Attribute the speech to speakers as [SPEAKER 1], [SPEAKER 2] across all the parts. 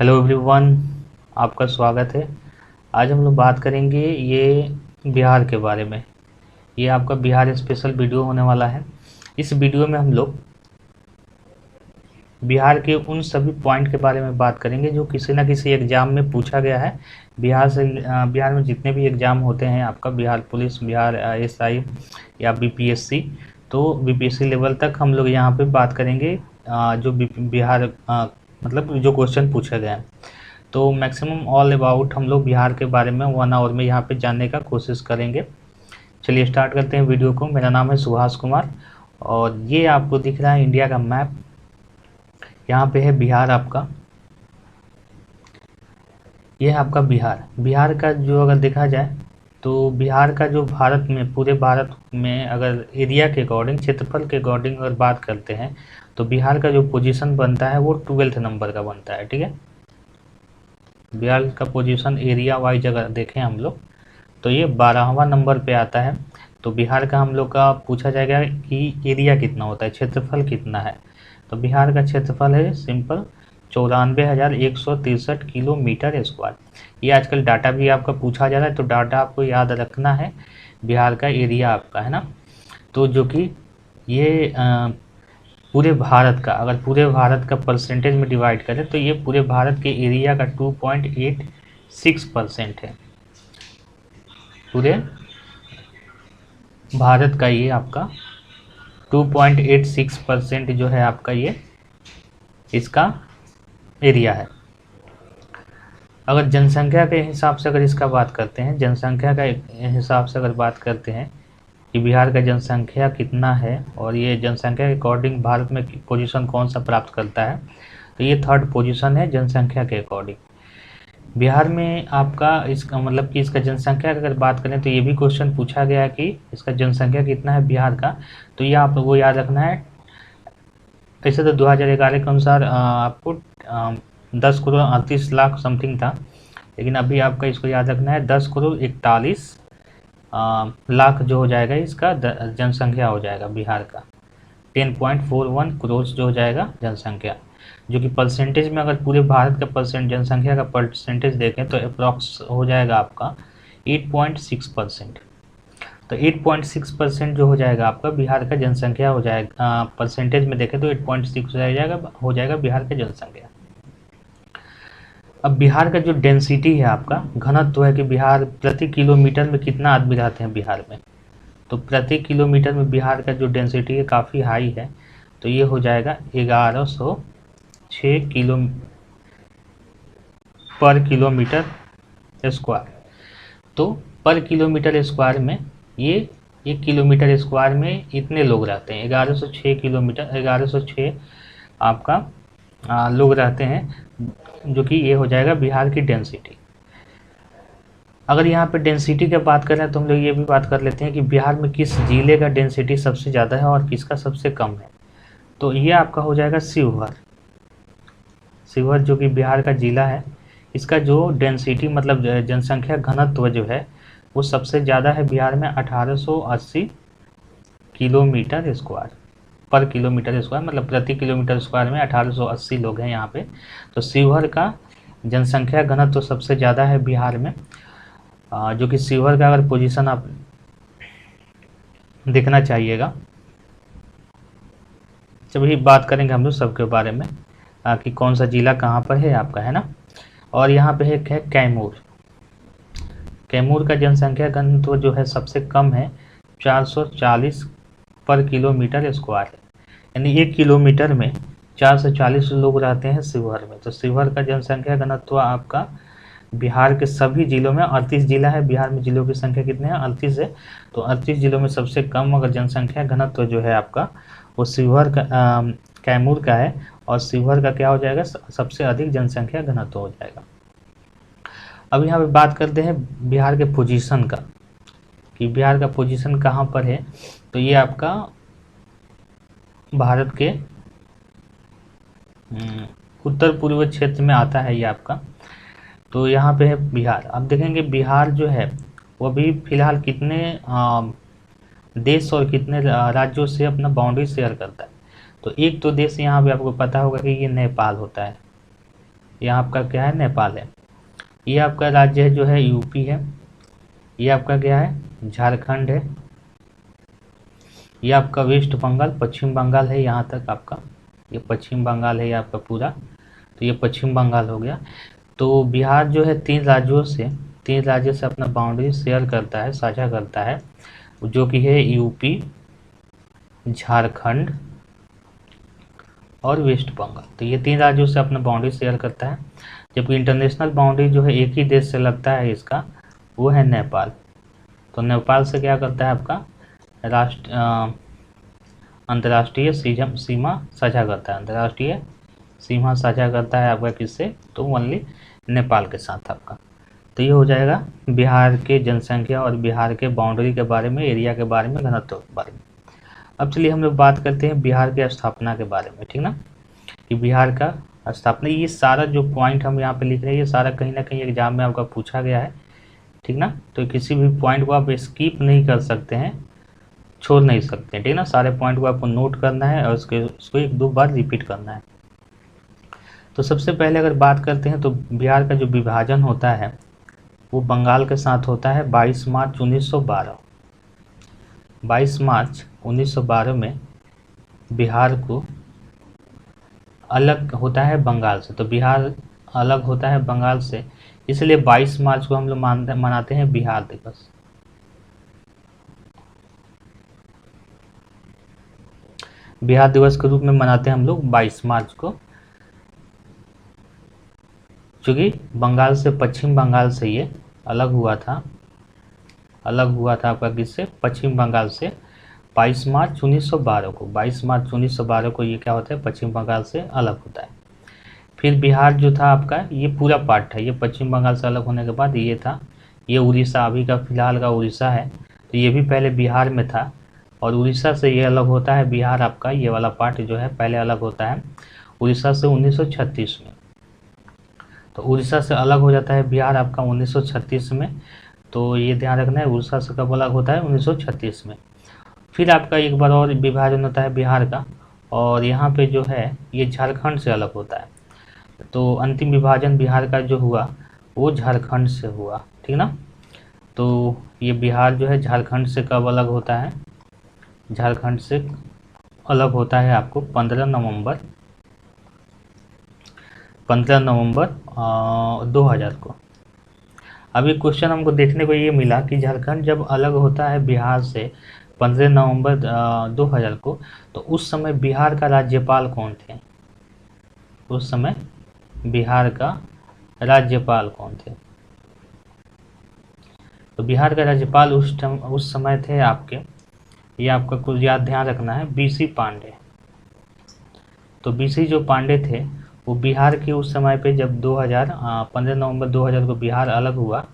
[SPEAKER 1] Hello everyone, आपका स्वागत है। आज हम लोग बात करेंगे ये बिहार के बारे में। ये आपका बिहार स्पेशल वीडियो होने वाला है। इस वीडियो में हम लोग बिहार के उन सभी पॉइंट के बारे में बात करेंगे जो किसी न किसी एग्ज़ाम में पूछा गया है। बिहार में जितने भी एग्ज़ाम होते हैं, आपका बिहार पुलिस, बिहार एसआई या बीपीएससी, तो बीपीएससी लेवल तक हम लोग यहाँ पे बात करेंगे। जो बिहार मतलब जो क्वेश्चन पूछा गया है, तो मैक्सिमम ऑल अबाउट हम लोग बिहार के बारे में 1 आवर में यहाँ पे जानने का कोशिश करेंगे। चलिए स्टार्ट करते हैं वीडियो को। मेरा नाम है सुभाष कुमार और ये आपको दिख रहा है इंडिया का मैप। यहाँ पे है बिहार आपका। ये है आपका बिहार। बिहार का जो अगर देखा जाए तो बिहार का जो भारत में, पूरे भारत में अगर एरिया के अकॉर्डिंग, क्षेत्रफल के अकॉर्डिंग अगर बात करते हैं तो बिहार का जो पोजीशन बनता है वो 12th नंबर का बनता है। ठीक है, बिहार का पोजीशन एरिया वाइज अगर देखें हम लोग तो ये 12वां नंबर पे आता है। तो बिहार का हम लोग का पूछा जाएगा कि एरिया कितना होता है, क्षेत्रफल कितना है। तो बिहार का क्षेत्रफल है सिंपल 94,163 किलोमीटर स्क्वायर। ये आजकल डाटा भी आपका पूछा जा रहा है, तो डाटा आपको याद रखना है। बिहार का एरिया आपका है ना, तो जो कि ये पूरे भारत का, अगर पूरे भारत का परसेंटेज में डिवाइड करें तो ये पूरे भारत के एरिया का 2.86% है। पूरे भारत का ये आपका 2.86% जो है आपका ये इसका एरिया है। अगर जनसंख्या के हिसाब से अगर इसका बात करते हैं, जनसंख्या का हिसाब से अगर बात करते हैं कि बिहार का जनसंख्या कितना है और ये जनसंख्या के अकॉर्डिंग भारत में पोजीशन कौन सा प्राप्त करता है, तो ये 3rd पोजीशन है जनसंख्या के अकॉर्डिंग। बिहार में आपका इसका मतलब कि इसका जनसंख्या की अगर बात करें तो ये भी क्वेश्चन पूछा गया है कि इसका जनसंख्या कितना है बिहार का, तो ये आप वो याद रखना है। ऐसे तो 2011 के अनुसार आपको 10,38,00,000 समथिंग था, लेकिन अभी आपका इसको याद रखना है 10,41,00,000 जो हो जाएगा इसका जनसंख्या हो जाएगा बिहार का। 10.41 करोड़ जो हो जाएगा जनसंख्या, जो कि परसेंटेज में अगर पूरे भारत का जनसंख्या का परसेंटेज देखें तो अप्रॉक्स हो जाएगा आपका 8.6%। तो 8.6% जो हो जाएगा आपका बिहार का जनसंख्या हो जाएगा। परसेंटेज में देखें तो 8.6 हो जाएगा बिहार का जनसंख्या। अब बिहार का जो डेंसिटी है आपका, घनत्व है कि बिहार प्रति किलोमीटर में कितना आदमी रहते हैं बिहार में, तो प्रति किलोमीटर में बिहार का जो डेंसिटी है काफ़ी हाई है। तो ये हो जाएगा 1106 किलो पर किलोमीटर स्क्वायर। तो पर किलोमीटर स्क्वायर में ये 1 किलोमीटर स्क्वायर में इतने लोग रहते हैं। 1106 आपका लोग रहते हैं, जो कि ये हो जाएगा बिहार की डेंसिटी। अगर यहाँ पे डेंसिटी की बात करें तो हम लोग ये भी बात कर लेते हैं कि बिहार में किस जिले का डेंसिटी सबसे ज़्यादा है और किसका सबसे कम है। तो ये आपका हो जाएगा शिवहर। शिवहर जो कि बिहार का जिला है, इसका जो डेंसिटी मतलब जनसंख्या घनत्व जो है वो सबसे ज़्यादा है बिहार में, 1880 किलोमीटर स्क्वायर पर किलोमीटर स्क्वायर, मतलब प्रति किलोमीटर स्क्वायर में 1880 लोग हैं यहाँ पे। तो शिवहर का जनसंख्या घनत्व तो सबसे ज़्यादा है बिहार में, जो कि शिवहर का अगर पोजीशन आप देखना चाहिएगा। जब ही बात करेंगे हम लोग सबके बारे में कि कौन सा जिला कहाँ पर है आपका, है ना। और यहाँ पे एक है कैमूर। कैमूर का जनसंख्या घनत्व जो है सबसे कम है, 440 पर किलोमीटर स्क्वायर है, यानी 1 किलोमीटर में 440 लोग रहते हैं शिवहर में। तो शिवहर का जनसंख्या घनत्व आपका बिहार के सभी जिलों में, 38 जिला है बिहार में, जिलों की संख्या कितने हैं, 38 है। तो 38 जिलों में सबसे कम अगर जनसंख्या घनत्व जो है आपका वो शिवहर का कैमूर का है, और शिवहर का क्या हो जाएगा, सबसे अधिक जनसंख्या घनत्व हो जाएगा। अब यहाँ पे बात करते हैं बिहार के पोजीशन का, कि बिहार का पोजीशन कहाँ पर है। तो ये आपका भारत के उत्तर पूर्व क्षेत्र में आता है ये आपका। तो यहाँ पे है बिहार। अब देखेंगे बिहार जो है वो अभी फिलहाल कितने देश और कितने राज्यों से अपना बाउंड्री शेयर करता है। तो एक तो देश यहाँ पे आपको पता होगा कि ये नेपाल होता है, यहाँ आपका क्या है, नेपाल है। ये आपका राज्य है जो है यूपी है। ये आपका क्या है, झारखंड है। ये आपका वेस्ट बंगाल, पश्चिम बंगाल है। यहाँ तक आपका ये पश्चिम बंगाल है, ये आपका पूरा, तो ये पश्चिम बंगाल हो गया। तो बिहार जो है तीन राज्यों से अपना बाउंड्री शेयर करता है, साझा करता है, जो कि है यूपी, झारखंड और वेस्ट बंगाल। तो ये तीन राज्यों से अपना बाउंड्री शेयर करता है। जबकि इंटरनेशनल बाउंड्री जो है एक ही देश से लगता है इसका, वो है नेपाल। तो नेपाल से क्या करता है आपका अंतर्राष्ट्रीय सीमा साझा करता है, अंतर्राष्ट्रीय सीमा साझा करता है आपका किससे, तो ओनली नेपाल के साथ आपका। तो ये हो जाएगा बिहार के जनसंख्या और बिहार के बाउंड्री के बारे में, एरिया के बारे में, घनत्व के बारे में। अब चलिए हम लोग बात करते हैं बिहार के स्थापना के बारे में, ठीक ना, कि बिहार का स्थापना, ये सारा जो पॉइंट हम यहाँ पे लिख रहे हैं ये सारा कहीं ना कहीं एग्जाम में आपका पूछा गया है, ठीक ना। तो किसी भी पॉइंट को आप स्किप नहीं कर सकते हैं, छोड़ नहीं सकते हैं, ठीक ना। सारे पॉइंट को आपको नोट करना है और उसको एक दो बार रिपीट करना है। तो सबसे पहले अगर बात करते हैं तो बिहार का जो विभाजन होता है वो बंगाल के साथ होता है 22 मार्च 1912। 22 मार्च 1912 में बिहार को अलग होता है बंगाल से। तो बिहार अलग होता है बंगाल से, इसलिए 22 मार्च को हम लोग मनाते हैं बिहार दिवस। बिहार दिवस के रूप में मनाते हैं हम लोग 22 मार्च को, क्योंकि बंगाल से, पश्चिम बंगाल से ये अलग हुआ था आपका किससे, पश्चिम बंगाल से 22 मार्च 1912 को। 22 मार्च 1912 को ये क्या होता है, पश्चिम बंगाल से अलग होता है। फिर बिहार जो था आपका, ये पूरा पार्ट है, ये पश्चिम बंगाल से अलग होने के बाद ये था, ये उड़ीसा, अभी का फिलहाल का उड़ीसा है, तो ये भी पहले बिहार में था, और उड़ीसा से ये अलग होता है बिहार आपका, ये वाला पार्ट जो है पहले अलग होता है उड़ीसा से 1936 में। तो उड़ीसा से अलग हो जाता है बिहार आपका 1936 में, तो ये ध्यान रखना है, उड़ीसा से कब अलग होता है, 1936 में। फिर आपका एक बार और विभाजन होता है बिहार का, और यहाँ पे जो है ये झारखंड से अलग होता है। तो अंतिम विभाजन बिहार का जो हुआ वो झारखंड से हुआ, ठीक ना। तो ये बिहार जो है झारखंड से कब अलग होता है, झारखंड से अलग होता है आपको 15 नवंबर 2000 को। अभी क्वेश्चन हमको देखने को ये मिला कि झारखंड जब अलग होता है बिहार से 15 नवंबर 2000 को, तो उस समय बिहार का राज्यपाल कौन थे, उस समय बिहार का राज्यपाल कौन थे। तो बिहार का राज्यपाल उस समय थे आपके, ये आपका कुछ याद ध्यान रखना है, बीसी पांडे। तो बीसी जो पांडे थे वो बिहार के उस समय पे जब 15 नवंबर 2000 को बिहार अलग हुआ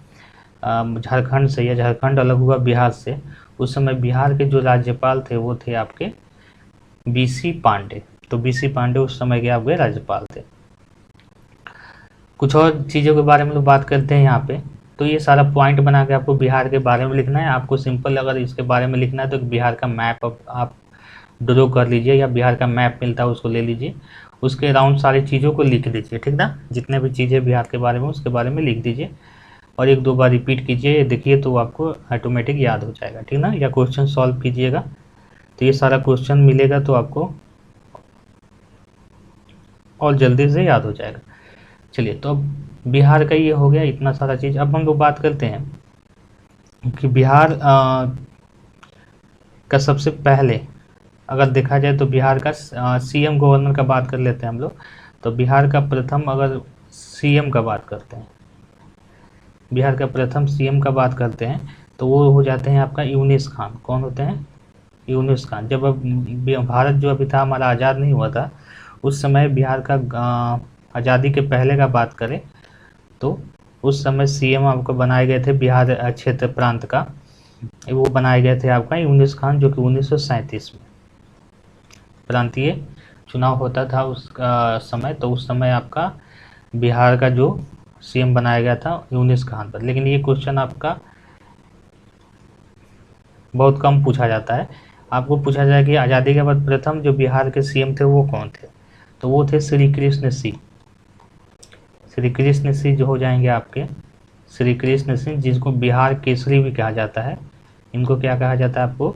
[SPEAKER 1] झारखंड से, या झारखंड अलग हुआ बिहार से, उस समय बिहार के जो राज्यपाल थे वो थे आपके बीसी पांडे। तो बीसी पांडे उस समय के आपके राज्यपाल थे। कुछ और चीज़ों के बारे में तो बात करते हैं यहाँ पे। तो ये सारा पॉइंट बना के आपको बिहार के बारे में लिखना है। आपको सिंपल अगर इसके बारे में लिखना है तो बिहार का मैप आप ड्रॉ कर लीजिए, या बिहार का मैप मिलता है उसको ले लीजिए, उसके अराउंड सारी चीज़ों को लिख दीजिए, ठीक ना। जितने भी चीज़ें बिहार के बारे में उसके बारे में लिख दीजिए और एक दो बार रिपीट कीजिए, देखिए तो आपको ऑटोमेटिक याद हो जाएगा, ठीक ना। या क्वेश्चन सॉल्व कीजिएगा तो ये सारा क्वेश्चन मिलेगा तो आपको और जल्दी से याद हो जाएगा। चलिए, तो अब बिहार का ये हो गया इतना सारा चीज़। अब हम लोग बात करते हैं कि बिहार का सबसे पहले अगर देखा जाए तो बिहार का सीएम गवर्नर का बात कर लेते हैं हम लोग। तो बिहार का प्रथम अगर सीएम का बात करते हैं, बिहार का प्रथम सीएम का बात करते हैं तो वो हो जाते हैं आपका यूनुस खान। कौन होते हैं, यूनुस खान। जब अब भारत जो अभी था हमारा आज़ाद नहीं हुआ था, उस समय बिहार का आज़ादी के पहले का बात करें तो उस समय सीएम आपको बनाए गए थे बिहार क्षेत्र प्रांत का, वो बनाए गए थे आपका यूनुस खान, जो कि 1937 में प्रांतीय चुनाव होता था उस समय। तो उस समय आपका बिहार का जो सीएम बनाया गया था यूनुस खान पर। लेकिन ये क्वेश्चन आपका बहुत कम पूछा जाता है। आपको पूछा जाए कि आज़ादी के बाद प्रथम जो बिहार के सीएम थे वो कौन थे, तो वो थे श्री कृष्ण सिंह। श्री कृष्ण सिंह जो हो जाएंगे आपके श्री कृष्ण सिंह, जिसको बिहार केसरी भी कहा जाता है। इनको क्या कहा जाता है आपको?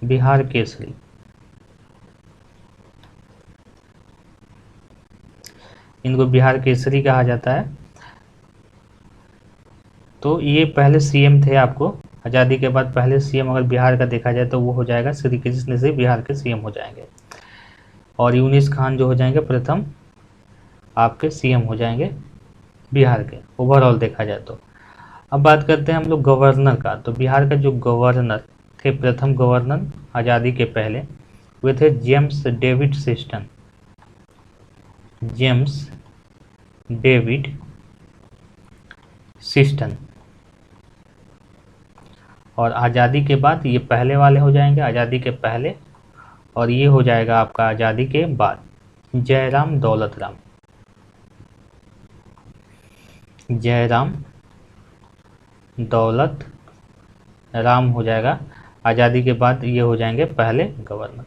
[SPEAKER 1] बिहार केसरी। इनको बिहार केसरी कहा जाता है। तो ये पहले सीएम थे, आपको आज़ादी के बाद पहले सीएम अगर बिहार का देखा जाए तो वो हो जाएगा श्री कृष्ण सिंह, बिहार के सीएम हो जाएंगे। और यूनिस खान जो हो जाएंगे प्रथम आपके सीएम हो जाएंगे बिहार के, ओवरऑल देखा जाए तो। अब बात करते हैं हम लोग गवर्नर का। तो बिहार का जो गवर्नर थे, प्रथम गवर्नर आज़ादी के पहले, वे थे James David Siston. James David Siston. और आज़ादी के बाद ये पहले वाले हो जाएंगे, आज़ादी के पहले, और ये हो जाएगा आपका आज़ादी के बाद जयराम दौलत राम। जयराम दौलत राम हो जाएगा आज़ादी के बाद, ये हो जाएंगे पहले गवर्नर।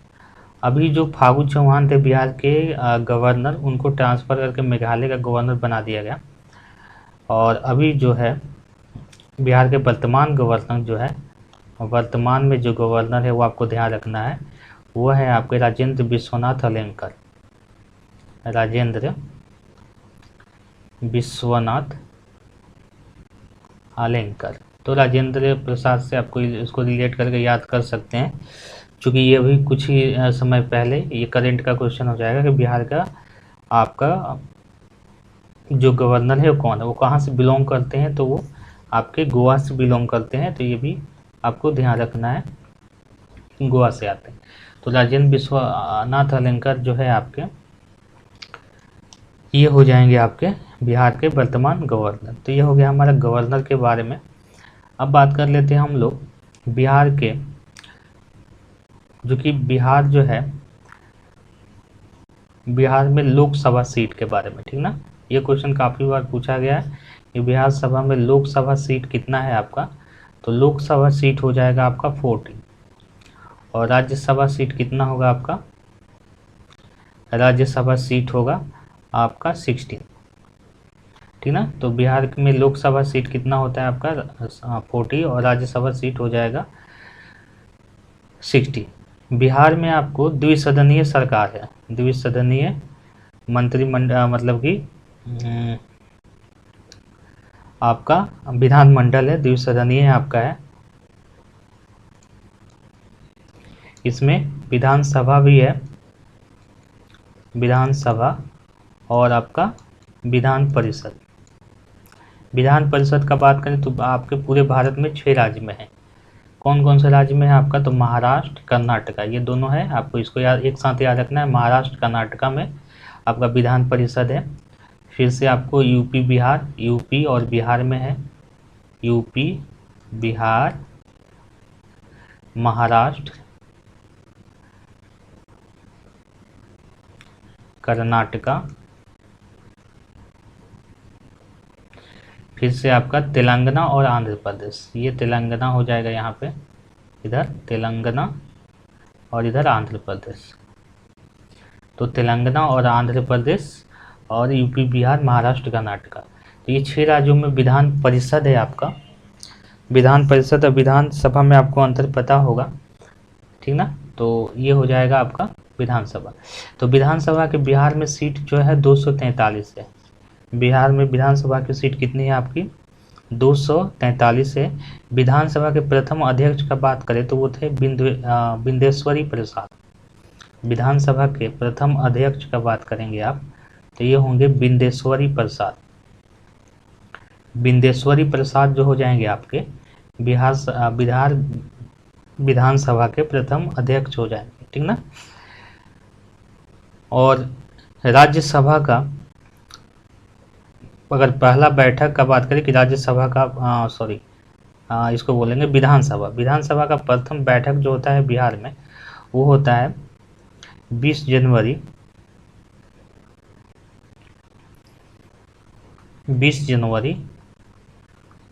[SPEAKER 1] अभी जो फागू चौहान थे बिहार के गवर्नर, उनको ट्रांसफ़र करके मेघालय का गवर्नर बना दिया गया। और अभी जो है बिहार के वर्तमान गवर्नर जो है, वर्तमान में जो गवर्नर है वो आपको ध्यान रखना है, वो है आपके राजेंद्र विश्वनाथ अलेंकर। राजेंद्र विश्वनाथ अलेंकर। तो राजेंद्र प्रसाद से आपको इसको रिलेट करके याद कर सकते हैं, क्योंकि ये भी कुछ ही समय पहले ये करंट का क्वेश्चन हो जाएगा कि बिहार का आपका जो गवर्नर है वो कौन है, वो कहाँ से बिलोंग करते हैं। तो वो आपके गोवा से बिलोंग करते हैं, तो ये भी आपको ध्यान रखना है, गोवा से आते हैं। तो राजेंद्र विश्वनाथ अलेंकर जो है आपके, ये हो जाएंगे आपके बिहार के वर्तमान गवर्नर। तो ये हो गया हमारा गवर्नर के बारे में। अब बात कर लेते हैं हम लोग बिहार के, जो कि बिहार जो है, बिहार में लोकसभा सीट के बारे में, ठीक ना। ये क्वेश्चन काफ़ी बार पूछा गया है कि बिहार सभा में लोकसभा सीट कितना है आपका। तो लोकसभा सीट हो जाएगा आपका 40, और राज्यसभा सीट कितना होगा आपका? राज्यसभा सीट होगा आपका 16, ठीक ना। तो बिहार में लोकसभा सीट कितना होता है आपका? 40, और राज्यसभा सीट हो जाएगा 60। बिहार में आपको द्विसदनीय सरकार है, द्विसदनीय मंत्रिमंडल, मतलब कि आपका विधानमंडल है, द्विसदनीय आपका है। इसमें विधानसभा भी है, विधानसभा, और आपका विधान परिषद। विधान परिषद का बात करें तो आपके पूरे भारत में 6 राज्य में है। कौन कौन से राज्य में है आपका? तो महाराष्ट्र, कर्नाटका, ये दोनों है। आपको इसको याद, एक साथ याद रखना है। महाराष्ट्र कर्नाटका में आपका विधान परिषद है। फिर से आपको यूपी बिहार, यूपी और बिहार में है, यूपी बिहार महाराष्ट्र कर्नाटका। फिर से आपका तेलंगाना और आंध्र प्रदेश, ये तेलंगाना हो जाएगा यहाँ पे, इधर तेलंगाना और इधर आंध्र प्रदेश। तो तेलंगाना और आंध्र प्रदेश और यूपी बिहार महाराष्ट्र कर्नाटका, तो ये 6 राज्यों में विधान परिषद है आपका। विधान परिषद और विधानसभा में आपको अंतर पता होगा, ठीक ना। तो ये हो जाएगा आपका विधानसभा। तो विधानसभा के बिहार में सीट जो है 243 है। बिहार में विधानसभा की सीट कितनी है आपकी? 243 है। विधानसभा के प्रथम अध्यक्ष का बात करें तो वो थे बिंदेश्वरी प्रसाद। विधानसभा के प्रथम अध्यक्ष का बात करेंगे आप तो ये होंगे बिंदेश्वरी प्रसाद। बिंदेश्वरी प्रसाद जो हो जाएंगे आपके बिहार विधानसभा के प्रथम अध्यक्ष हो जाएंगे, ठीक ना। और राज्यसभा का अगर पहला बैठक का बात करें कि राज्यसभा का इसको बोलेंगे विधानसभा। विधानसभा का प्रथम बैठक जो होता है बिहार में वो होता है 20 जनवरी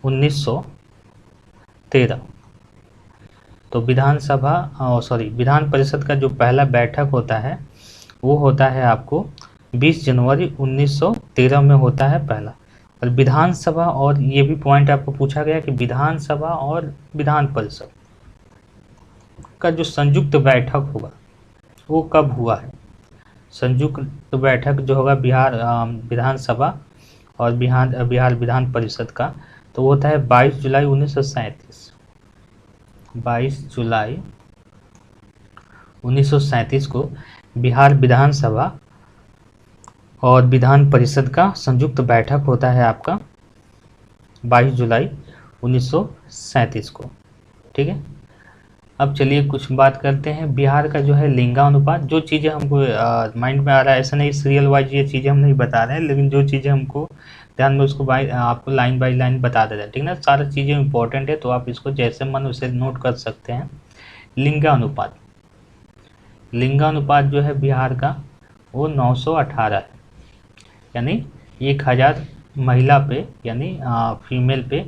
[SPEAKER 1] 1913। तो विधान परिषद का जो पहला बैठक होता है वो होता है आपको 20 जनवरी 13 में होता है पहला। और विधानसभा, और ये भी पॉइंट आपको पूछा गया कि विधानसभा और विधान परिषद का जो संयुक्त बैठक होगा वो कब हुआ है। संयुक्त बैठक जो होगा बिहार विधानसभा और बिहार विधान परिषद का, तो वो होता है 22 जुलाई 1937। 22 जुलाई 1937 को बिहार विधानसभा और विधान परिषद का संयुक्त बैठक होता है आपका 22 जुलाई 1937 को। ठीक है, अब चलिए कुछ बात करते हैं बिहार का जो है लिंगानुपात। जो चीज़ें हमको माइंड में आ रहा है, ऐसा नहीं सीरियल वाइज ये चीज़ें हम नहीं बता रहे हैं, लेकिन जो चीज़ें हमको ध्यान में उसको आपको लाइन बाय लाइन बता दे रहे हैं। ठीक ना, सारी चीज़ें इंपॉर्टेंट है, तो आप इसको जैसे मन उसे नोट कर सकते हैं। लिंगानुपात, लिंगानुपात जो है बिहार का वो 918 है, यानी 1000 महिला पे, यानी फीमेल पे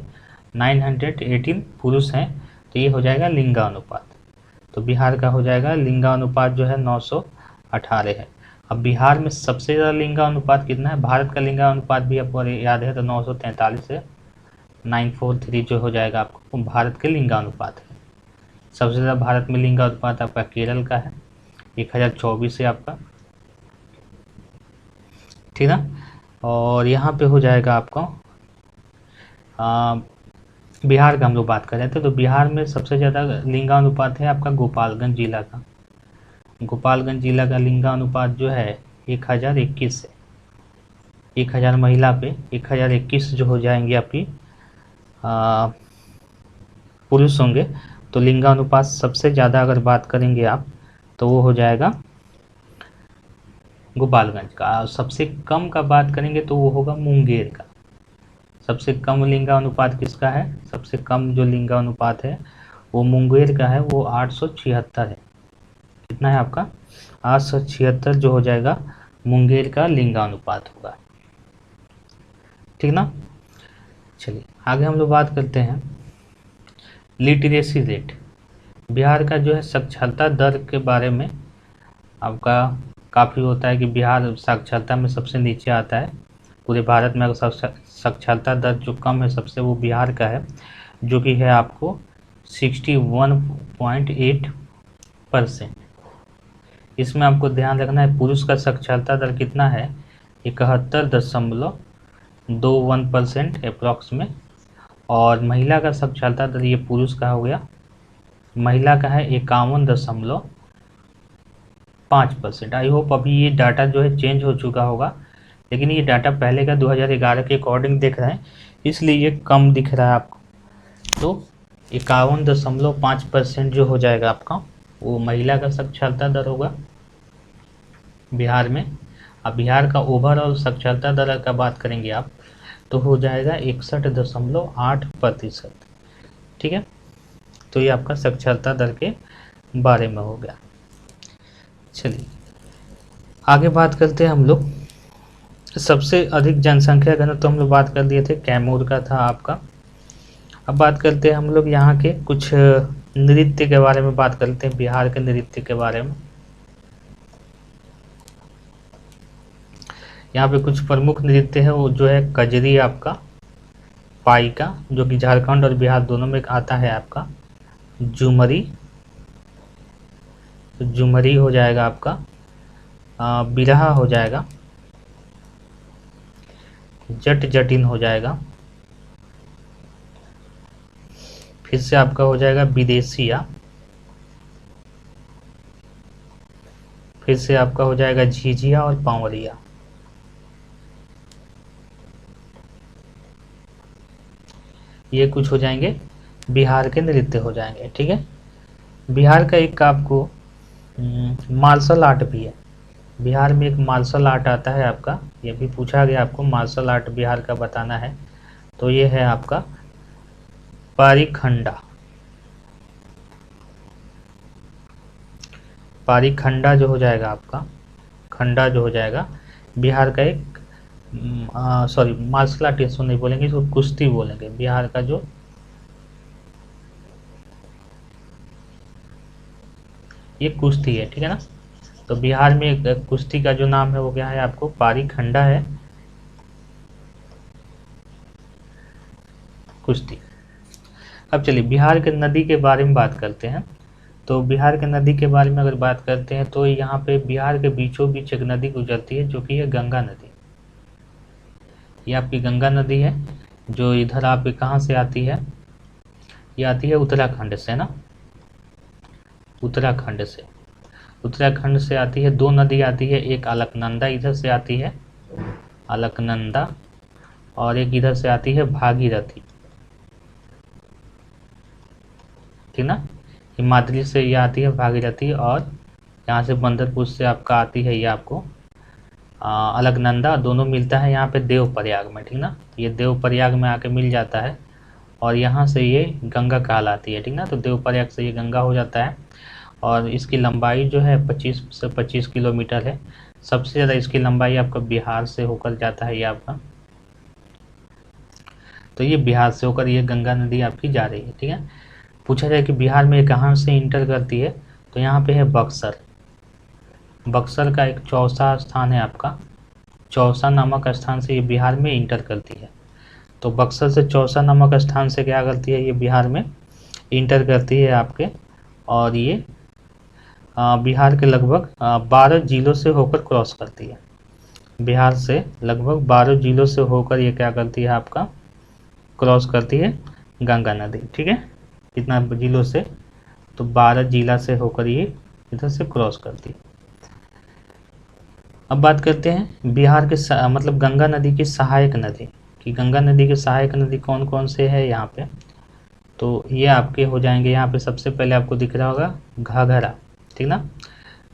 [SPEAKER 1] 918 पुरुष हैं, तो ये हो जाएगा लिंगानुपात। तो बिहार का हो जाएगा लिंगानुपात जो है 918 है। अब बिहार में सबसे ज़्यादा लिंगानुपात कितना है, भारत का लिंगानुपात भी आपको याद है तो 943 है, 943 जो हो जाएगा आपको भारत के लिंगानुपात है। सबसे ज़्यादा भारत में लिंगानुपात आपका केरल का है, 1024 है आपका। ठीक ना, और यहाँ पे हो जाएगा आपका बिहार का हम लोग बात कर रहे थे, तो बिहार में सबसे ज़्यादा लिंगानुपात है आपका गोपालगंज जिला का। गोपालगंज जिला का लिंगानुपात जो है 1021 है, 1000 महिला पे 1021 जो हो जाएंगे आपकी पुरुष होंगे। तो लिंगानुपात सबसे ज़्यादा अगर बात करेंगे आप तो वो हो जाएगा गोपालगंज का। सबसे कम का बात करेंगे तो वो होगा मुंगेर का। सबसे कम लिंगानुपात किसका है, सबसे कम जो लिंगानुपात है वो मुंगेर का है, वो 876 है। कितना है आपका 876 जो हो जाएगा मुंगेर का लिंगानुपात होगा। ठीक ना, चलिए आगे हम लोग बात करते हैं लिटरेसी रेट। बिहार का जो है साक्षरता दर के बारे में आपका काफ़ी होता है कि बिहार साक्षरता में सबसे नीचे आता है। पूरे भारत में अगर साक्षरता दर जो कम है सबसे, वो बिहार का है, जो कि है आपको 61.8%। इसमें आपको ध्यान रखना है पुरुष का साक्षरता दर कितना है, 71.21% अप्रॉक्स में, और महिला का साक्षरता दर, ये पुरुष का हो गया, महिला का है 51.5%। आई होप अभी ये डाटा जो है चेंज हो चुका होगा, लेकिन ये डाटा पहले का 2011 के अकॉर्डिंग दिख रहा है, इसलिए ये कम दिख रहा है आपको। तो 51.5% जो हो जाएगा आपका वो महिला का साक्षरता दर होगा बिहार में। अब बिहार का ओवरऑल साक्षरता दर का बात करेंगे आप तो हो जाएगा 61.8%। ठीक है, तो ये आपका साक्षरता दर के बारे में हो गया। चलिए आगे बात करते हैं हम लोग सबसे अधिक जनसंख्या घनत्व, तो हम लोग बात कर लिए थे, कैमूर का था आपका। अब बात करते हैं हम लोग यहाँ के कुछ नृत्य के बारे में बात करते हैं, बिहार के नृत्य के बारे में। यहाँ पे कुछ प्रमुख नृत्य है, वो जो है कजरी आपका, पाइका जो कि झारखंड और बिहार दोनों में आता है आपका, झुमरी, तो झुमरी हो जाएगा आपका, बिरहा हो जाएगा, जट जटिन हो जाएगा, फिर से आपका हो जाएगा विदेशिया, फिर से आपका हो जाएगा झिझिया और पावरिया। ये कुछ हो जाएंगे बिहार के नृत्य हो जाएंगे। ठीक है, बिहार का एक आपको मार्शल आर्ट भी है, बिहार में एक मार्शल आर्ट आता है आपका, ये भी पूछा गया आपको मार्शल आर्ट बिहार का बताना है, तो ये है आपका पारीखंडा। पारीखंडा जो हो जाएगा आपका, खंडा जो हो जाएगा बिहार का एक सॉरी मार्शल आर्ट इसको नहीं बोलेंगे, इसको कुश्ती बोलेंगे। बिहार का जो ये कुश्ती है, ठीक है ना, तो बिहार में एक कुश्ती का जो नाम है वो क्या है आपको पारीखंडा है, कुश्ती। अब चलिए बिहार के नदी के बारे में बात करते हैं। तो बिहार के नदी के बारे में अगर बात करते हैं तो यहाँ पे बिहार के बीचों बीच एक नदी गुजरती है जो कि है गंगा नदी। ये आपकी गंगा नदी है जो इधर आपके कहाँ से आती है, ये आती है उत्तराखंड से ना, उत्तराखंड से, उत्तराखंड से आती है। दो नदी आती है, एक अलकनंदा इधर से आती है, अलकनंदा, और एक इधर से आती है भागीरथी, ठीक ना। हिमाद्री से ये आती है भागीरथी, और यहाँ से बंदरपुर से आपका आती है ये आपको अलकनंदा। दोनों मिलता है यहाँ पे देवप्रयाग में, ठीक ना। ये देवप्रयाग में आके मिल जाता है और यहाँ से ये गंगा कहलाती है, ठीक ना। तो देवप्रयाग से ये गंगा हो जाता है और इसकी लंबाई जो है 25 से 25 किलोमीटर है। सबसे ज़्यादा इसकी लंबाई आपका बिहार से होकर जाता है ये आपका, तो ये बिहार से होकर ये गंगा नदी आपकी जा रही है, ठीक है। पूछा जाए कि बिहार में कहाँ से इंटर करती है, तो यहाँ पे है बक्सर। बक्सर का एक चौसा स्थान है आपका, चौसा नामक स्थान से ये बिहार में इंटर करती है। तो बक्सर से चौसा नामक स्थान से क्या करती है, ये बिहार में इंटर करती है आपके, और ये बिहार के लगभग 12 जिलों से होकर क्रॉस करती है। बिहार से लगभग 12 जिलों से होकर ये क्या करती है आपका, क्रॉस करती है गंगा नदी, ठीक है। कितना जिलों से, तो 12 जिला से होकर ये इधर से क्रॉस करती है। अब बात करते हैं बिहार के मतलब गंगा नदी की सहायक नदी, कि गंगा नदी के सहायक नदी कौन कौन से है यहाँ पे। तो ये आपके हो जाएंगे, यहाँ पे सबसे पहले आपको दिख रहा होगा घाघरा, ठीक ना।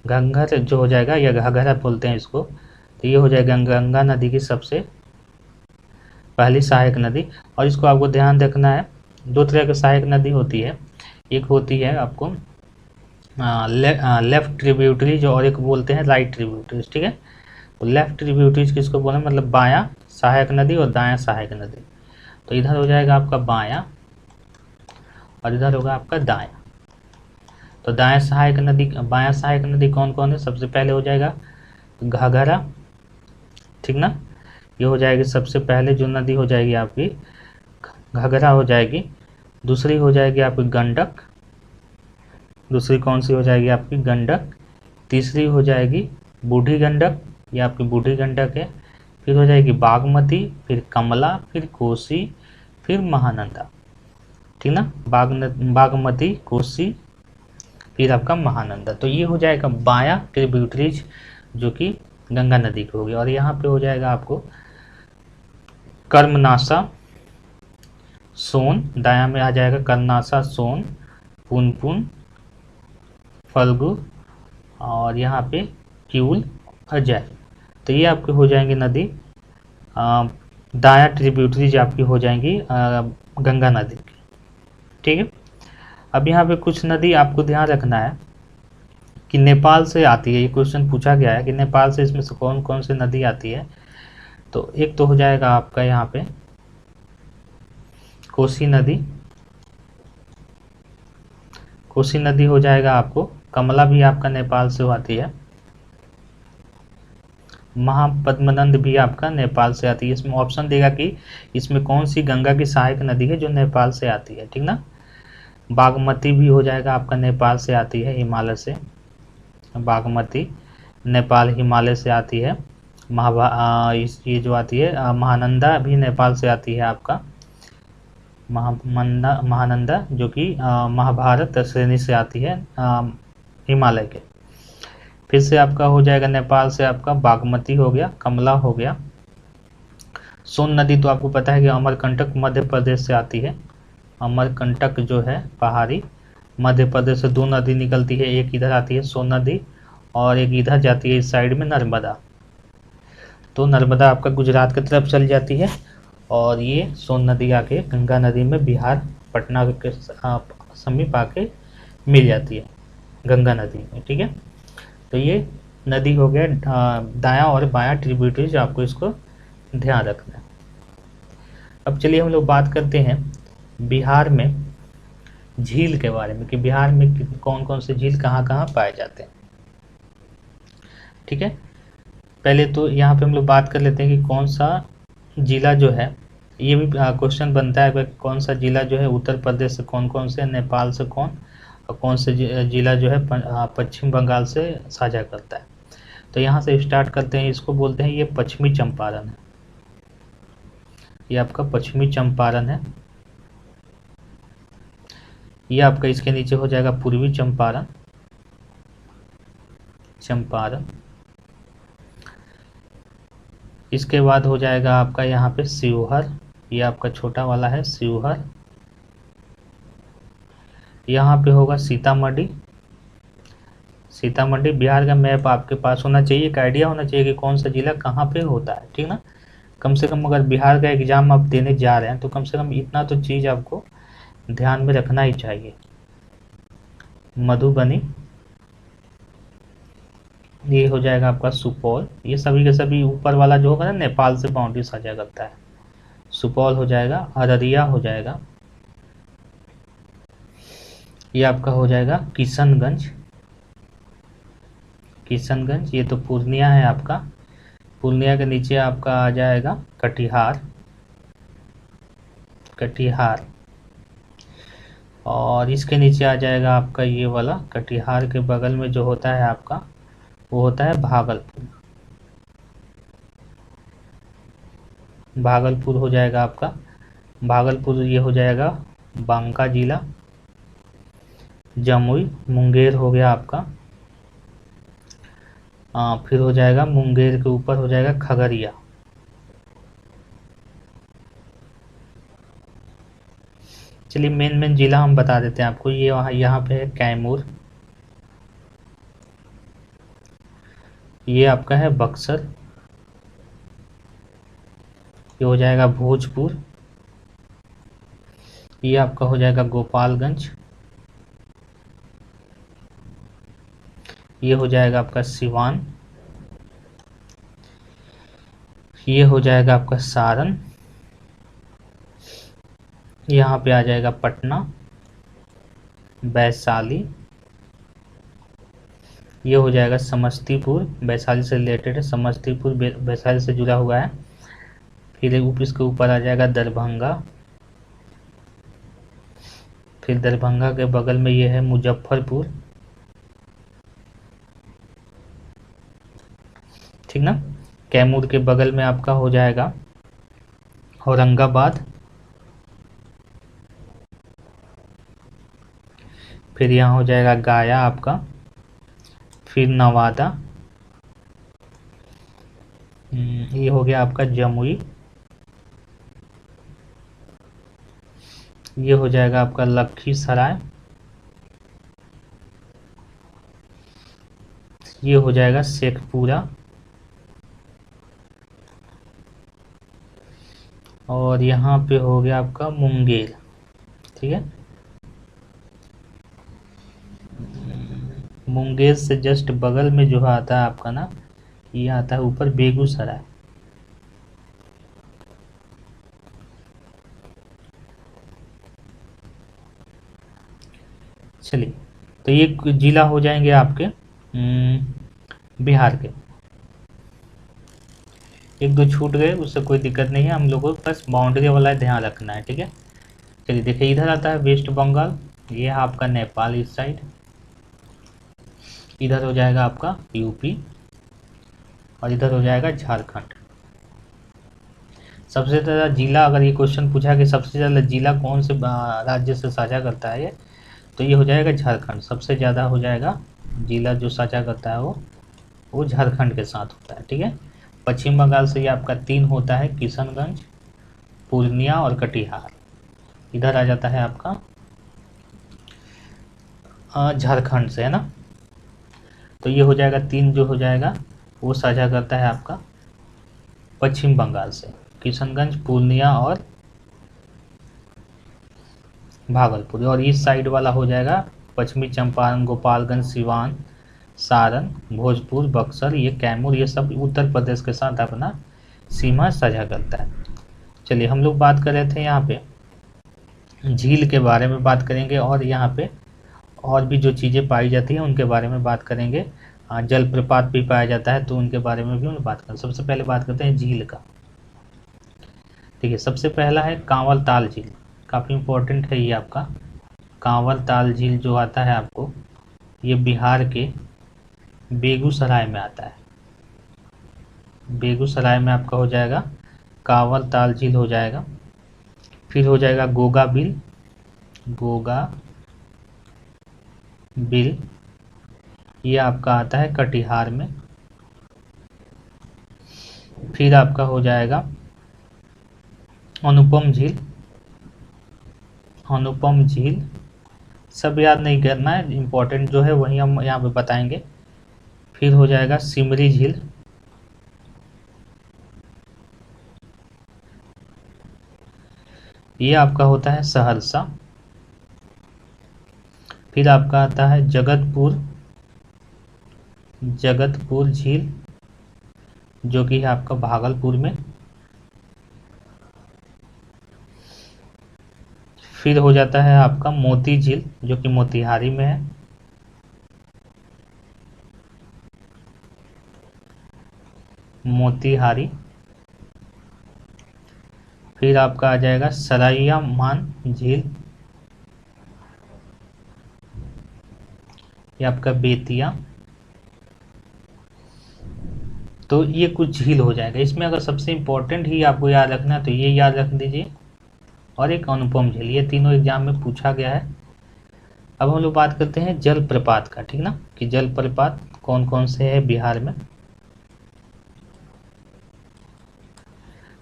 [SPEAKER 1] घंघर जो हो जाएगा, या घाघरा बोलते हैं इसको, तो ये हो जाएगा गंगा नदी की सबसे पहली सहायक नदी। और इसको आपको ध्यान रखना है, दो तरह की सहायक नदी होती है, एक होती है आपको लेफ्ट ट्रिब्यूटरीज और एक बोलते हैं राइट ट्रिब्यूटरीज, ठीक है। तो लेफ्ट ट्रिब्यूटरीज किसको बोले, मतलब बायां सहायक नदी और दायां सहायक नदी। तो इधर हो जाएगा आपका बायां और इधर होगा आपका दायां। तो दायां सहायक नदी, बायां सहायक नदी कौन कौन है, सबसे पहले हो जाएगा घाघरा, ठीक ना। ये हो जाएगी सबसे पहले जो नदी हो जाएगी आपकी घाघरा हो जाएगी। दूसरी हो जाएगी आपकी गंडक, दूसरी कौन सी हो जाएगी आपकी गंडक। तीसरी हो जाएगी बूढ़ी गंडक, ये आपकी बूढ़ी गंडक है। फिर हो जाएगी बागमती, फिर कमला, फिर कोसी, फिर महानंदा, ठीक ना। बागमती, कोसी, फिर आपका महानंदा। तो ये हो जाएगा बायां ट्रिब्यूटरीज जो कि गंगा नदी की होगी। और यहाँ पे हो जाएगा आपको कर्मनाशा, सोन, दायां में आ जाएगा कर्मनाशा, सोन, पुनपुन, फल्गु, और यहाँ पे क्यूल, अजय। तो ये आपके हो जाएंगे नदी दायां ट्रिब्यूटरीज आपकी हो जाएंगी गंगा नदी की, ठीक है। अब यहाँ पे कुछ नदी आपको ध्यान रखना है कि नेपाल से आती है। ये क्वेश्चन पूछा गया है कि नेपाल से इसमें से कौन कौन सी नदी आती है। तो एक तो हो जाएगा आपका यहाँ पे कोसी नदी, कोसी नदी हो जाएगा आपको। कमला भी आपका नेपाल से आती है। महापद्मनंद भी आपका नेपाल से आती है। इसमें ऑप्शन देगा कि इसमें कौन सी गंगा की सहायक नदी है जो नेपाल से आती है, ठीक ना। बागमती भी हो जाएगा आपका, नेपाल से आती है, हिमालय से। बागमती नेपाल हिमालय से आती है। ये जो आती है महानंदा भी नेपाल से आती है आपका। महानंदा जो कि महाभारत श्रेणी से आती है हिमालय के। फिर से आपका हो जाएगा नेपाल से आपका बागमती हो गया, कमला हो गया। सोन नदी तो आपको पता है कि अमरकंटक मध्य प्रदेश से आती है। अमरकंटक जो है पहाड़ी, मध्य प्रदेश से दो नदी निकलती है, एक इधर आती है सोन नदी और एक इधर जाती है इस साइड में नर्मदा। तो नर्मदा आपका गुजरात की तरफ चल जाती है और ये सोन नदी आके गंगा नदी में बिहार पटना के समीप आके मिल जाती है गंगा नदी में, ठीक है। तो ये नदी हो गया दायां और बायां ट्रिब्यूटरीज, आपको इसको ध्यान रखना है। अब चलिए हम लोग बात करते हैं बिहार में झील के बारे में कि बिहार में कौन कौन से झील कहाँ कहाँ पाए जाते हैं, ठीक है। पहले तो यहाँ पे हम लोग बात कर लेते हैं कि कौन सा जिला जो है ये भी क्वेश्चन बनता है कि कौन सा जिला जो है उत्तर प्रदेश से कौन कौन से, नेपाल से कौन, और कौन से जिला जो है पश्चिम बंगाल से साझा करता है। तो यहाँ से स्टार्ट करते हैं, इसको बोलते हैं ये पश्चिमी चंपारण है, ये आपका पश्चिमी चंपारण है। ये आपका इसके नीचे हो जाएगा पूर्वी चंपारण, चंपारण। इसके बाद हो जाएगा आपका यहाँ पे शिवहर, ये आपका छोटा वाला है शिवहर। यहाँ पे होगा सीतामढ़ी, सीतामढ़ी। बिहार का मैप आपके पास होना चाहिए, एक आइडिया होना चाहिए कि कौन सा जिला कहाँ पे होता है, ठीक ना। कम से कम अगर बिहार का एग्जाम आप देने जा रहे हैं तो कम से कम इतना तो चीज़ आपको ध्यान में रखना ही चाहिए। मधुबनी, ये हो जाएगा आपका सुपौल। ये सभी के सभी ऊपर वाला जो होगा ना नेपाल से बाउंड्री साझा करता है। सुपौल हो जाएगा, अररिया हो जाएगा, ये आपका हो जाएगा किशनगंज, किशनगंज। ये तो पूर्णिया है आपका, पूर्णिया के नीचे आपका आ जाएगा कटिहार, कटिहार। और इसके नीचे आ जाएगा आपका ये वाला, कटिहार के बगल में जो होता है आपका वो होता है भागलपुर, भागलपुर हो जाएगा आपका, भागलपुर ये हो जाएगा बांका जिला। जमुई, मुंगेर हो गया आपका। फिर हो जाएगा मुंगेर के ऊपर हो जाएगा खगड़िया। चलिए मेन मेन जिला हम बता देते हैं आपको। ये वहाँ यहाँ पे है कैमूर, ये आपका है बक्सर, ये हो जाएगा भोजपुर, ये आपका हो जाएगा गोपालगंज, ये हो जाएगा आपका सिवान, ये हो जाएगा आपका सारण, यहाँ पे आ जाएगा पटना, वैशाली, ये हो जाएगा समस्तीपुर, वैशाली से रिलेटेड है, समस्तीपुर वैशाली से जुड़ा हुआ है। फिर इसके ऊपर आ जाएगा दरभंगा, फिर दरभंगा के बगल में ये है मुजफ्फरपुर, ठीक ना। कैमूर के बगल में आपका हो जाएगा औरंगाबाद, फिर यहाँ हो जाएगा गया आपका, फिर नवादा, ये हो गया आपका जमुई, ये हो जाएगा आपका लखीसराय, ये हो जाएगा शेखपुरा, और यहाँ पे हो गया आपका मुंगेर, ठीक है। मुंगेर से जस्ट बगल में जो आता है आपका ना, ये आता है ऊपर बेगूसराय। चलिए, तो ये जिला हो जाएंगे आपके बिहार के। एक दो छूट गए, उससे कोई दिक्कत नहीं है, हम लोगों को बस बाउंड्री वाला ध्यान रखना है, ठीक है। चलिए देखिए, इधर आता है वेस्ट बंगाल, ये है आपका नेपाल इस साइड, इधर हो जाएगा आपका यूपी, और इधर हो जाएगा झारखंड। सबसे ज़्यादा जिला, अगर ये क्वेश्चन पूछा कि सबसे ज़्यादा जिला कौन से राज्य से साझा करता है ये, तो ये हो जाएगा झारखंड। सबसे ज़्यादा हो जाएगा जिला जो साझा करता है वो झारखंड के साथ होता है, ठीक है। पश्चिम बंगाल से ये आपका 3 होता है, किशनगंज, पूर्णिया और कटिहार। इधर आ जाता है आपका झारखंड से, है ना। तो ये हो जाएगा 3 जो हो जाएगा वो साझा करता है आपका पश्चिम बंगाल से, किशनगंज, पूर्णिया और भागलपुर। और इस साइड वाला हो जाएगा पश्चिमी चंपारण, गोपालगंज, सिवान, सारण, भोजपुर, बक्सर, ये कैमूर, ये सब उत्तर प्रदेश के साथ अपना सीमा साझा करता है। चलिए, हम लोग बात कर रहे थे यहाँ पे झील के बारे में बात करेंगे, और यहाँ पे और भी जो चीज़ें पाई जाती हैं उनके बारे में बात करेंगे। जलप्रपात भी पाया जाता है तो उनके बारे में भी हम बात करें। सबसे पहले बात करते हैं झील का। देखिए सबसे पहला है कांवल ताल झील, काफ़ी इम्पोर्टेंट है ये आपका। कांवल ताल झील जो आता है आपको, ये बिहार के बेगूसराय में आता है। बेगूसराय में आपका हो जाएगा कांवल ताल झील हो जाएगा। फिर हो जाएगा गोगा बिल, गोगा बिल ये आपका आता है कटिहार में। फिर आपका हो जाएगा अनुपम झील, अनुपम झील सब याद नहीं करना है, इम्पोर्टेंट जो है वही हम यहाँ पे बताएंगे। फिर हो जाएगा सिमरी झील, ये आपका होता है सहरसा। फिर आपका आता है जगतपुर, जगतपुर झील जो कि है आपका भागलपुर में। फिर हो जाता है आपका मोती झील जो कि मोतिहारी में है। मोतिहारी। फिर आपका आ जाएगा सरैया मान झील, ये आपका बेतिया। तो ये कुछ झील हो जाएगा। इसमें अगर सबसे इम्पोर्टेंट ही आपको याद रखना है तो ये याद रख दीजिए, और एक अनुपम झील, ये तीनों एग्जाम में पूछा गया है। अब हम लोग बात करते हैं जलप्रपात का, ठीक ना, कि जलप्रपात कौन कौन से है बिहार में।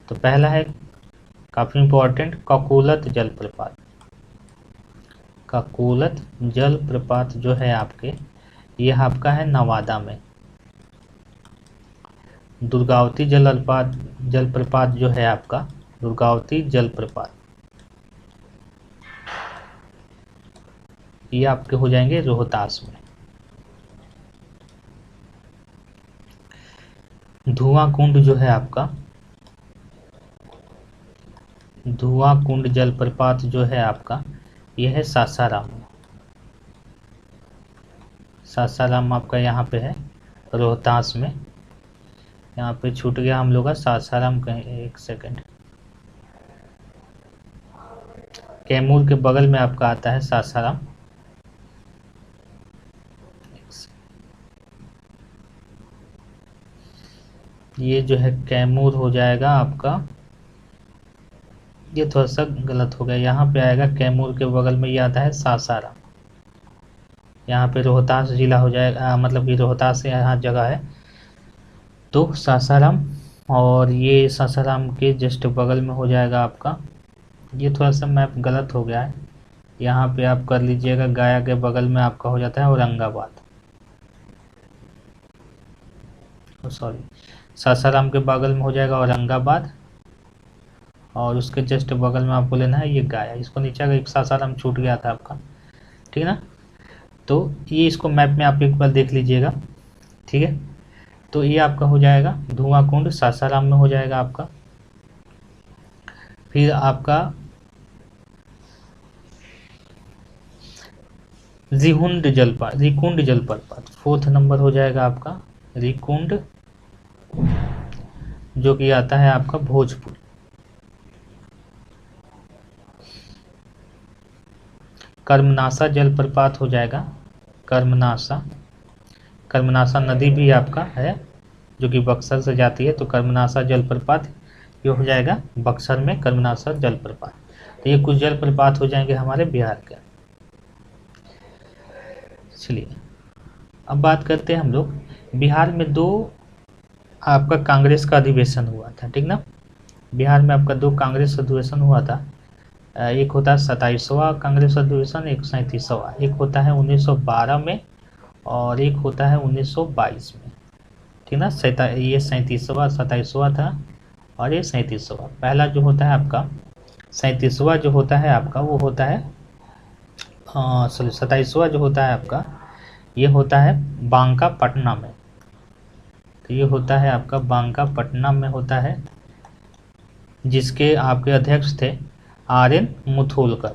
[SPEAKER 1] तो पहला है काफ़ी इम्पोर्टेंट ककोलत जलप्रपात। ककोलत जलप्रपात जो है आपके, यह आपका है नवादा में। दुर्गावती जलप्रपात जो है आपका, दुर्गावती जलप्रपात, ये आपके हो जाएंगे रोहतास में। धुआं कुंड जो है आपका, धुआं कुंड जलप्रपात जो है आपका, यह है सासाराम में। सासाराम आपका यहाँ पे है रोहतास में। यहाँ पे छूट गया हम लोग का सासाराम, कहीं एक सेकंड, कैमूर के बगल में आपका आता है सासाराम। ये जो है कैमूर हो जाएगा आपका, ये थोड़ा सा गलत हो गया, यहाँ पे आएगा कैमूर के बगल में ये आता है सासाराम। यहाँ पे रोहतास जिला हो जाएगा, मतलब कि रोहतास से यहाँ जगह है तो सासाराम। और ये सासाराम के जस्ट बगल में हो जाएगा आपका, ये थोड़ा सा मैप गलत हो गया है, यहाँ पे आप कर लीजिएगा, गया के बगल में आपका हो जाता है औरंगाबाद, सॉरी, सासाराम के बगल में हो जाएगा औरंगाबाद, और उसके जस्ट बगल में आपको लेना है ये गया। इसको नीचे का एक सासाराम छूट गया था आपका, ठीक है ना। तो ये इसको मैप में आप एक बार देख लीजिएगा, ठीक है। तो ये आपका हो जाएगा धुआं कुंड सासाराम में हो जाएगा आपका। फिर आपका रिकुंड जलप्रपात 4th नंबर हो जाएगा आपका, रिकुंड जो कि आता है आपका भोजपुर। कर्मनासा जलप्रपात हो जाएगा, कर्मनासा, कर्मनासा नदी भी आपका है जो कि बक्सर से जाती है, तो कर्मनासा जलप्रपात ये हो जाएगा बक्सर में, कर्मनासा जलप्रपात। तो ये कुछ जलप्रपात हो जाएंगे हमारे बिहार के। चलिए अब बात करते हैं हम लोग, बिहार में 2 आपका कांग्रेस का अधिवेशन हुआ था, ठीक ना। बिहार में आपका 2 कांग्रेस अधिवेशन हुआ था, एक होता है 27वां कांग्रेस अधिवेशन, एक 37वां, एक होता है 1912 में और एक होता है 1922 में, ठीक ना। ये 37वां 27वां था और ये 37वां। पहला जो होता है आपका 37वां जो होता है आपका वो होता है, सॉरी 27वां जो होता है आपका ये होता है बांका पटना में। तो ये होता है आपका बांका पटना में होता है, जिसके आपके अध्यक्ष थे RN मुथोलकर।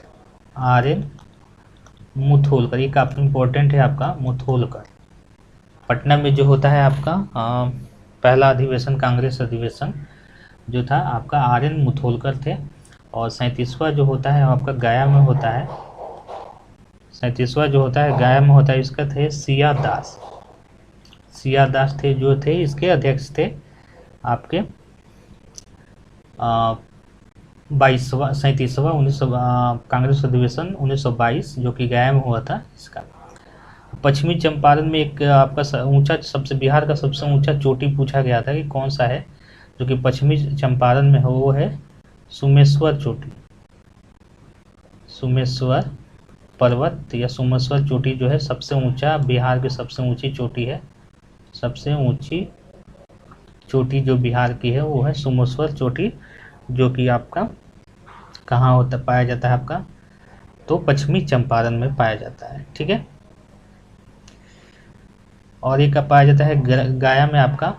[SPEAKER 1] RN मुथोलकर, ये काफ़ी इम्पोर्टेंट है आपका मुथोलकर। पटना में जो होता है आपका पहला अधिवेशन कांग्रेस अधिवेशन, जो था आपका RN मुथोलकर थे। और 37वां जो होता है आपका गया में होता है, 37वां जो होता है गया में होता है, इसका थे सिया दास। सिया दास थे जो थे इसके अध्यक्ष थे आपके 22वां 37वां 1900 कांग्रेस अधिवेशन 1922 जो कि गया में हुआ था इसका। पश्चिमी चंपारण में एक आपका ऊंचा सबसे बिहार का सबसे ऊंचा चोटी पूछा गया था कि कौन सा है, जो कि पश्चिमी चंपारण में हो, वो है सुमेश्वर चोटी। सुमेश्वर पर्वत या सुमेश्वर चोटी जो है सबसे ऊंचा, बिहार की सबसे ऊंची चोटी है। सबसे ऊंची चोटी जो बिहार की है वो है सुमेश्वर चोटी, जो कि आपका कहाँ होता पाया जाता है आपका, तो पश्चिमी चंपारण में पाया जाता है। ठीक है। और ये कब पाया जाता है, गया में आपका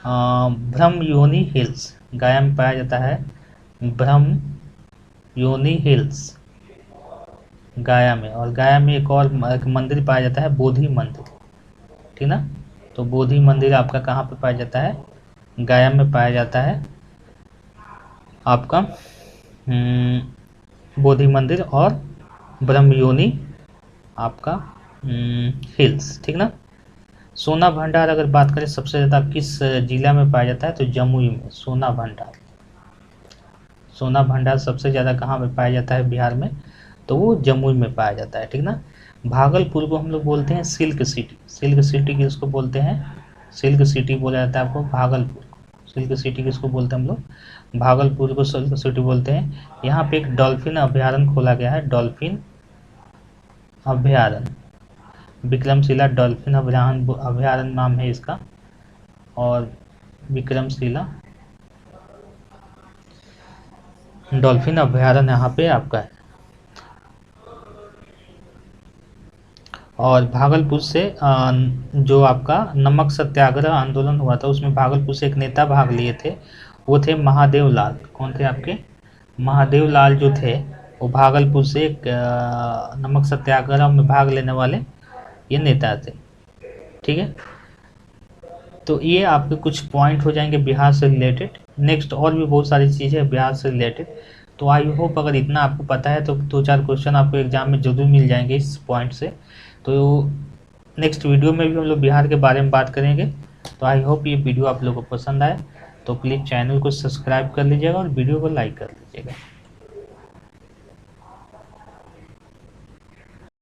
[SPEAKER 1] ब्रह्मयोनी हिल्स, गया में पाया जाता है ब्रह्मयोनी हिल्स गया में। और गया में एक और एक मंदिर पाया जाता है, बोधि मंदिर, ठीक ना। तो बोधि मंदिर आपका कहाँ पे पाया जाता है, गया में पाया जाता है आपका बोधि मंदिर और ब्रह्मयोनी आपका हिल्स, ठीक ना। सोना भंडार अगर बात करें सबसे ज़्यादा किस जिला में पाया जाता है, तो जमुई में सोना भंडार। सोना भंडार सबसे ज़्यादा कहाँ पे पाया जाता है बिहार में, तो वो जमुई में पाया जाता है, ठीक ना। भागलपुर को हम लोग बोलते हैं सिल्क सिटी। सिल्क सिटी किसको बोलते हैं, सिल्क सिटी बोला जाता है आपको भागलपुर को। सिल्क सिटी किसको बोलते हैं हम लोग, भागलपुर को सिल्क सिटी बोलते हैं। यहाँ पे एक डॉल्फिन अभ्यारण्य खोला गया है, डॉल्फिन अभ्यारण्य, विक्रमशिला डॉल्फिन अभ्यारण्य नाम है इसका। और विक्रमशिला डॉल्फिन अभ्यारण्य यहाँ पे आपका है। और भागलपुर से जो आपका नमक सत्याग्रह आंदोलन हुआ था उसमें भागलपुर से एक नेता भाग लिए थे, वो थे महादेव लाल। कौन थे आपके, महादेव लाल जो थे वो भागलपुर से एक नमक सत्याग्रह में भाग लेने वाले ये नेता थे, ठीक है। तो ये आपके कुछ पॉइंट हो जाएंगे बिहार से रिलेटेड। नेक्स्ट और भी बहुत सारी चीज़ें बिहार से रिलेटेड। तो आई होप अगर इतना आपको पता है तो 2-4 क्वेश्चन आपको एग्जाम में जरूर मिल जाएंगे इस पॉइंट से। तो नेक्स्ट वीडियो में भी हम लोग बिहार के बारे में बात करेंगे। तो आई होप ये वीडियो आप लोगों को पसंद आए, तो प्लीज़ चैनल को सब्सक्राइब कर लीजिएगा और वीडियो को लाइक कर लीजिएगा।